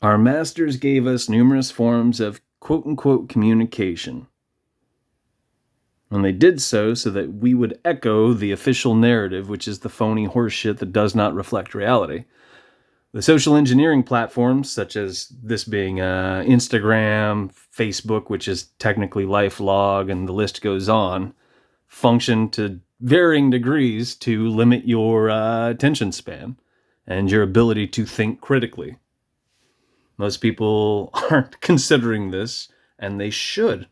Our masters gave us numerous forms of quote-unquote communication. And they did so that we would echo the official narrative, which is the phony horseshit that does not reflect reality. The social engineering platforms, such as this being Instagram, Facebook, which is technically LifeLog, and the list goes on, function to varying degrees to limit your attention span and your ability to think critically. Most people aren't considering this, and they should.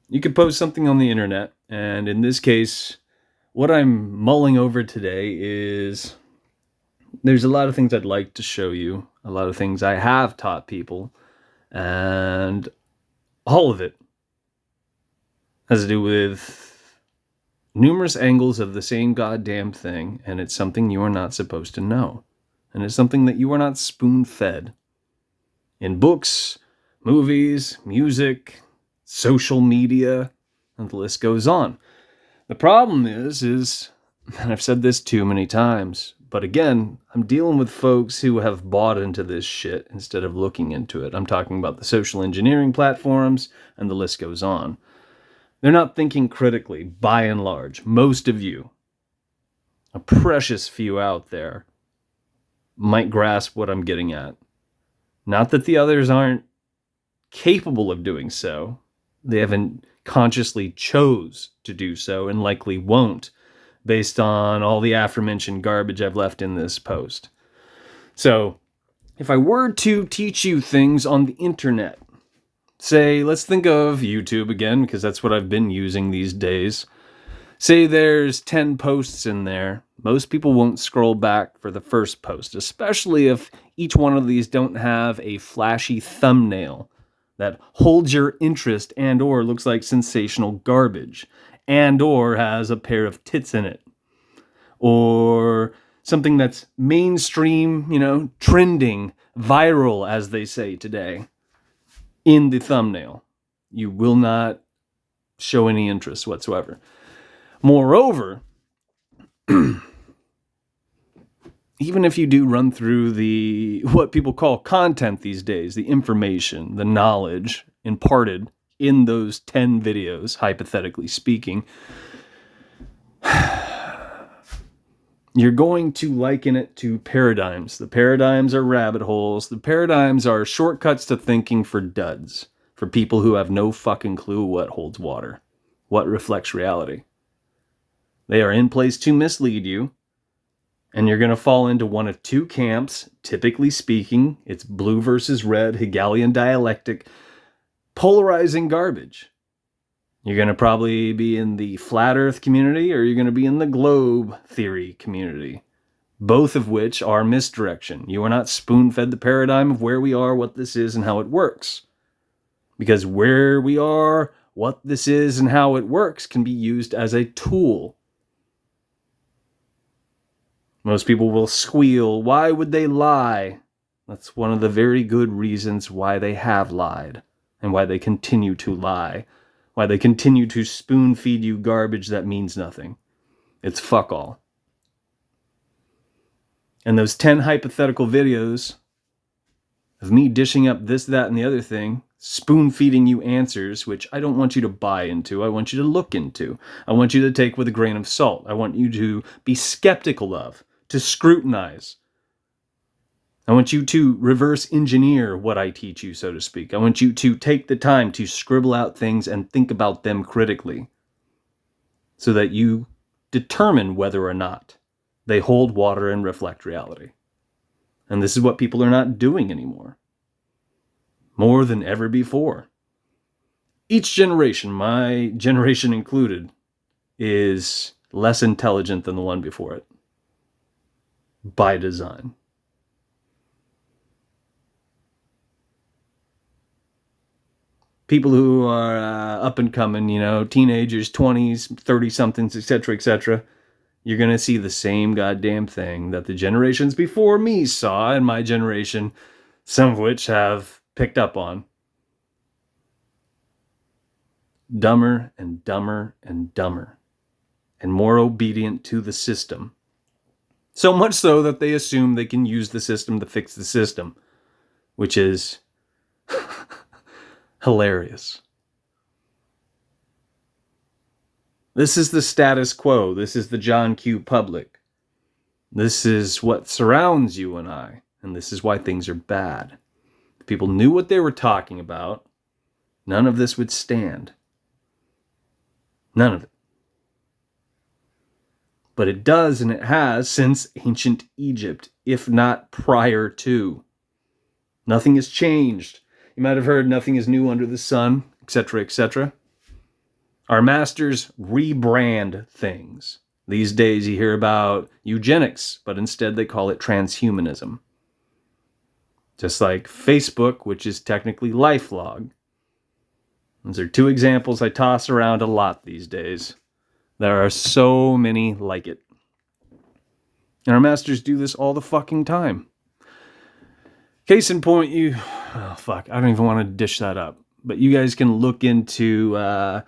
You could post something on the internet, and in this case, what I'm mulling over today is there's a lot of things I'd like to show you, a lot of things I have taught people, and all of it has to do with numerous angles of the same goddamn thing, and it's something you are not supposed to know. And it's something that you are not spoon-fed. In books, movies, music, social media, and the list goes on. The problem is, and I've said this too many times, but again, I'm dealing with folks who have bought into this shit instead of looking into it. I'm talking about the social engineering platforms, and the list goes on. They're not thinking critically, by and large. Most of you, a precious few out there, might grasp what I'm getting at. Not that the others aren't capable of doing so. They haven't consciously chose to do so and likely won't, based on all the aforementioned garbage I've left in this post. So, if I were to teach you things on the internet, say, let's think of YouTube again, because that's what I've been using these days. Say there's 10 posts in there. Most people won't scroll back for the first post, especially if each one of these don't have a flashy thumbnail that holds your interest and or looks like sensational garbage and or has a pair of tits in it. Or something that's mainstream, trending, viral, as they say today, in the thumbnail. You will not show any interest whatsoever. Moreover, even if you do run through what people call content these days, the information, the knowledge imparted in those 10 videos, hypothetically speaking, you're going to liken it to paradigms. The paradigms are rabbit holes. The paradigms are shortcuts to thinking for duds, for people who have no fucking clue what holds water, what reflects reality. They are in place to mislead you, and you're going to fall into one of two camps, typically speaking. It's blue versus red, Hegelian dialectic, polarizing garbage. You're going to probably be in the flat earth community, or you're going to be in the globe theory community, both of which are misdirection. You are not spoon-fed the paradigm of where we are, what this is, and how it works. Because where we are, what this is, and how it works can be used as a tool. Most people will squeal, why would they lie? That's one of the very good reasons why they have lied, and why they continue to lie, why they continue to spoon-feed you garbage that means nothing. It's fuck all. And those 10 hypothetical videos of me dishing up this, that, and the other thing, spoon-feeding you answers, which I don't want you to buy into, I want you to look into. I want you to take with a grain of salt. I want you to be skeptical of, to scrutinize. I want you to reverse engineer what I teach you, so to speak. I want you to take the time to scribble out things and think about them critically so that you determine whether or not they hold water and reflect reality. And this is what people are not doing anymore, more than ever before. Each generation, my generation included, is less intelligent than the one before it, by design. People who are up and coming, teenagers, 20s, 30-somethings, etc., you're going to see the same goddamn thing that the generations before me saw, and my generation, some of which have picked up on. Dumber and dumber and dumber, and more obedient to the system. So much so that they assume they can use the system to fix the system, which is hilarious. This is the status quo. This is the John Q. public. This is what surrounds you and I, and this is why things are bad. If people knew what they were talking about, none of this would stand. None of it. But it does, and it has since ancient Egypt, if not prior to. Nothing has changed. You might have heard nothing is new under the sun, etc., etc. Our masters rebrand things. These days you hear about eugenics, but instead they call it transhumanism. Just like Facebook, which is technically LifeLog. Those are two examples I toss around a lot these days. There are so many like it. And our masters do this all the fucking time. Case in point, I don't even want to dish that up. But you guys can look into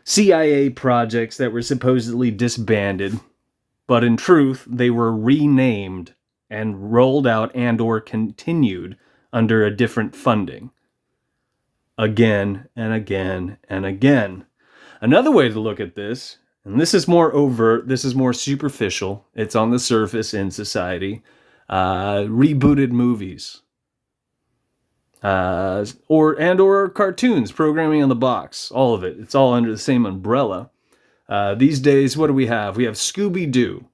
CIA projects that were supposedly disbanded, but in truth, they were renamed and rolled out and or continued under a different funding. Again and again and again. Another way to look at this, and this is more overt, this is more superficial, it's on the surface in society, rebooted movies. Or cartoons, programming on the box, all of it. It's all under the same umbrella. These days, what do we have? We have Scooby-Doo,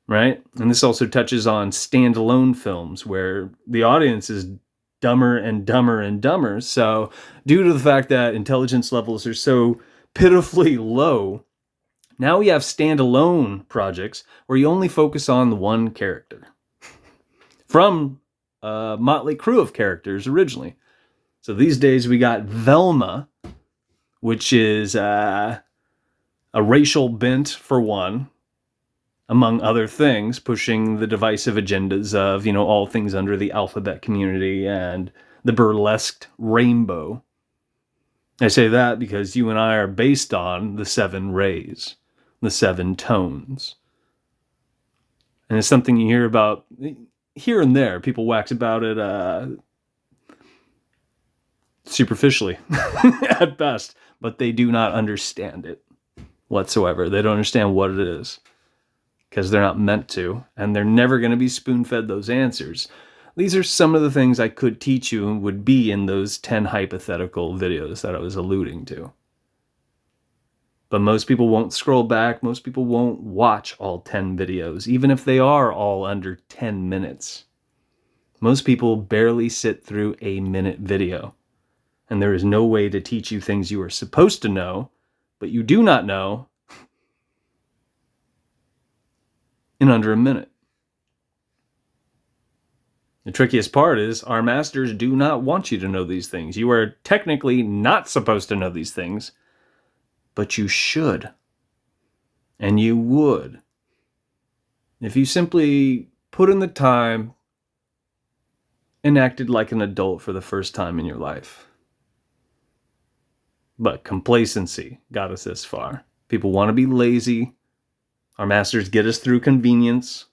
right? And this also touches on standalone films where the audience is dumber and dumber and dumber. So due to the fact that intelligence levels are so pitifully low, now we have standalone projects where you only focus on the one character. From motley crew of characters originally. So these days we got Velma, which is a racial bent for one, among other things, pushing the divisive agendas of, all things under the alphabet community and the burlesqued rainbow. I say that because you and I are based on the 7 rays, the 7 tones. And it's something you hear about here and there. People wax about it superficially at best, but they do not understand it whatsoever. They don't understand what it is because they're not meant to, and they're never going to be spoon-fed those answers. These are some of the things I could teach you and would be in those 10 hypothetical videos that I was alluding to. But most people won't scroll back. Most people won't watch all 10 videos, even if they are all under 10 minutes. Most people barely sit through a minute video. And there is no way to teach you things you are supposed to know, but you do not know, in under a minute. The trickiest part is our masters do not want you to know these things. You are technically not supposed to know these things, but you should. And you would. If you simply put in the time and acted like an adult for the first time in your life. But complacency got us this far. People want to be lazy. Our masters get us through convenience.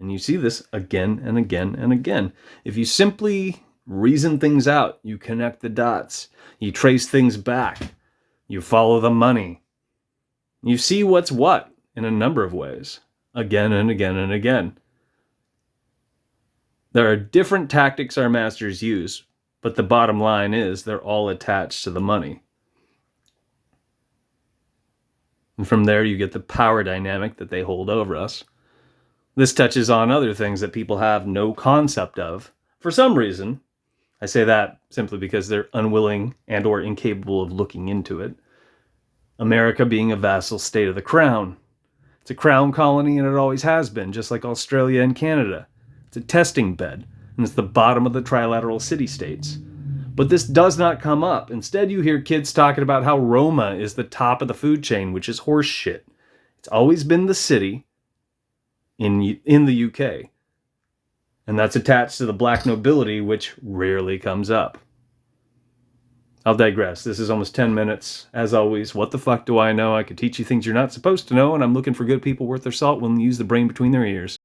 And you see this again and again and again. If you simply reason things out, you connect the dots, you trace things back, you follow the money, you see what's what in a number of ways, again and again and again. There are different tactics our masters use, but the bottom line is they're all attached to the money. And from there you get the power dynamic that they hold over us. This touches on other things that people have no concept of. For some reason, I say that simply because they're unwilling and or incapable of looking into it. America being a vassal state of the crown. It's a crown colony and it always has been, just like Australia and Canada. It's a testing bed, and it's the bottom of the trilateral city-states. But this does not come up. Instead, you hear kids talking about how Roma is the top of the food chain, which is horse shit. It's always been the city in the UK. And that's attached to the black nobility, which rarely comes up. I'll digress. This is almost 10 minutes. As always, what the fuck do I know? I could teach you things you're not supposed to know, and I'm looking for good people worth their salt willing to use the brain between their ears.